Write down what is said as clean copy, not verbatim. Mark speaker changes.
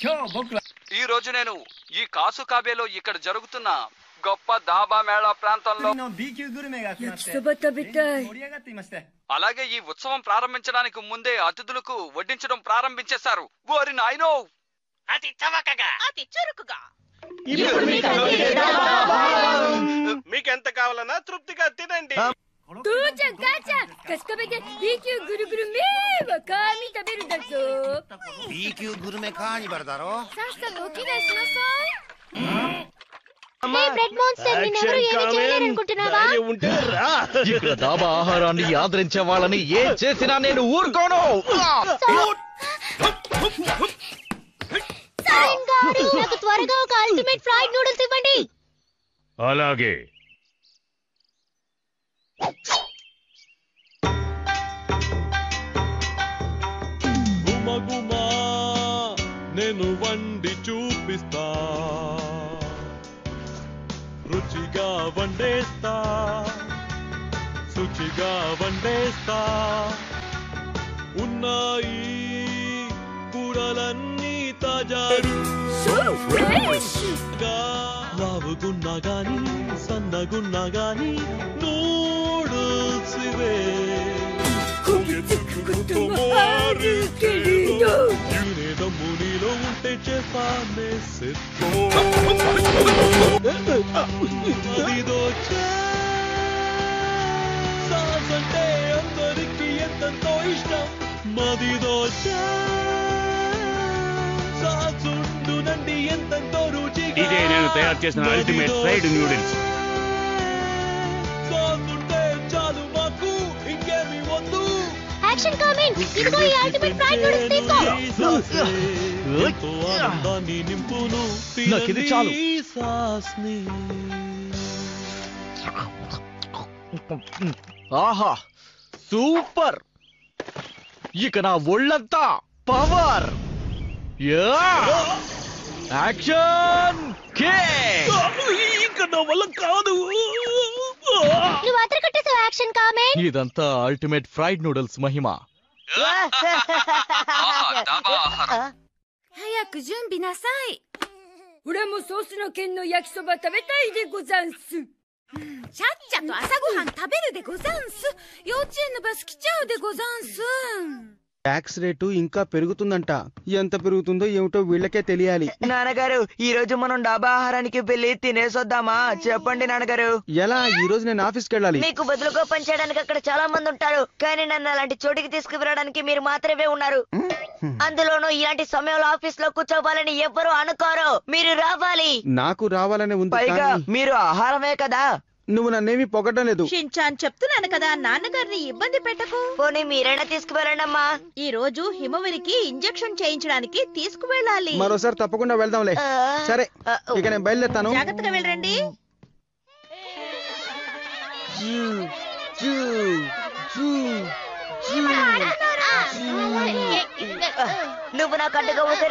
Speaker 1: ఈ రోజు నేను ఈ కాసుకాబేలో ఇక్కడ జరుగుతున్న గొప్ప దాబా మేళా ప్రాంతంలో అలాగే ఈ ఉత్సవం ప్రారంభించడానికి ముందే అతిథులకు వడ్డించడం ప్రారంభించేశారు. ఓరి నాయనో,
Speaker 2: అతి చవకగా, అతి చురుకుగా.
Speaker 3: మీకెంత కావాలన్నా తృప్తిగా తినండి.
Speaker 4: ఇక్కడ దాబా ఆహారాన్ని ఆదరించే వాళ్ళని ఏం చేసినా నేను ఊరుకోను.
Speaker 5: త్వరగా ఒక అల్టిమేట్ ఫ్రైడ్ నూడిల్స్ ఇవ్వండి.
Speaker 6: అలాగే.
Speaker 7: గుమగుమా నేను వండి చూపిస్తా, రుచిగా వండేస్తా, శుచిగా వండేస్తా. ఉన్నాయి కూరలన్నీ తాజారు, లావుగున్నా గాని సన్నగున్నా గాని నూడుల్స్ ఇవే. దమ్ము నీలో ఉంటే చేస్తానే సాస్ అంటే అందరికి ఎంతో ఇష్టం. మదిదో సాస్ ఉండునండి ఎంతో రుచిగా.
Speaker 6: ఇదే నేను తయారు చేసిన అల్టిమేట్ ఫ్రైడ్ నూడిల్స్.
Speaker 7: సాస్ ఉంటే చాలు మాకు, ఇంకేమి వద్దు.
Speaker 5: యాక్షన్ కామెంట్, ఇదిగో ఈ అల్టిమేట్ ఫ్రైడ్ నూడిల్స్ తీసుకో.
Speaker 7: ఎంతో ఆనందాన్ని నింపును
Speaker 4: నాకిది చాలు.
Speaker 7: సాస్ని.
Speaker 4: ఆహా, సూపర్. ఇక నా ఒళ్ళంతా పవర్. Action kick.
Speaker 7: ఇక నా వల్ల కాదు.
Speaker 5: నువ్వు అతర కట్టేసావు యాక్షన్ కామెంట్.
Speaker 4: ఇదంతా అల్టిమేట్ ఫ్రైడ్ నూడిల్స్ మహిమ.
Speaker 8: 早く準備なさい。俺もソースの剣の焼きそば食べたいでござんす。ちゃっちゃと朝ごはん食べるでござんす。幼稚園のバス来ちゃうでござんす。
Speaker 9: ట్యాక్స్ రేటు ఇంకా పెరుగుతుందంట. ఎంత పెరుగుతుందో ఏమిటో వీళ్ళకే తెలియాలి.
Speaker 10: నాన్నగారు, ఈ రోజు మనం డాబా ఆహారానికి వెళ్ళి తినేసొద్దామా? చెప్పండి నాన్నగారు.
Speaker 9: ఎలా? ఈ రోజు నేను ఆఫీస్కి వెళ్ళాలి.
Speaker 10: మీకు బదులుగా పనిచేయడానికి అక్కడ చాలా మంది ఉంటారు, కానీ నన్ను అలాంటి చోటికి తీసుకువెళ్ళడానికి మీరు మాత్రమే ఉన్నారు. అందులోనూ ఇలాంటి సమయంలో ఆఫీస్ లో కూర్చోవాలని ఎవ్వరూ అనుకోరు. మీరు రావాలి.
Speaker 9: నాకు రావాలని ఉంది.
Speaker 10: పైగా మీరు ఆహారమే కదా.
Speaker 9: నువ్వు నన్నేమి పొగడం లేదు.
Speaker 2: షిన్చాన్, చెప్తున్నాను కదా, నాన్నగారిని ఇబ్బంది పెట్టకు.
Speaker 10: పోనీ మీరైనా తీసుకువెళ్ళండమ్మా.
Speaker 2: ఈ రోజు హిమవరికి ఇంజెక్షన్ చేయించడానికి తీసుకువెళ్ళాలి.
Speaker 9: మరోసారి తప్పకుండా వెళ్దాంలే. సరే, ఇక నేను బయలుదేరుతాను.
Speaker 2: జాగ్రత్తగా వెళ్ళండి.
Speaker 10: నువ్వు నాకు అడ్డుగా వస్తే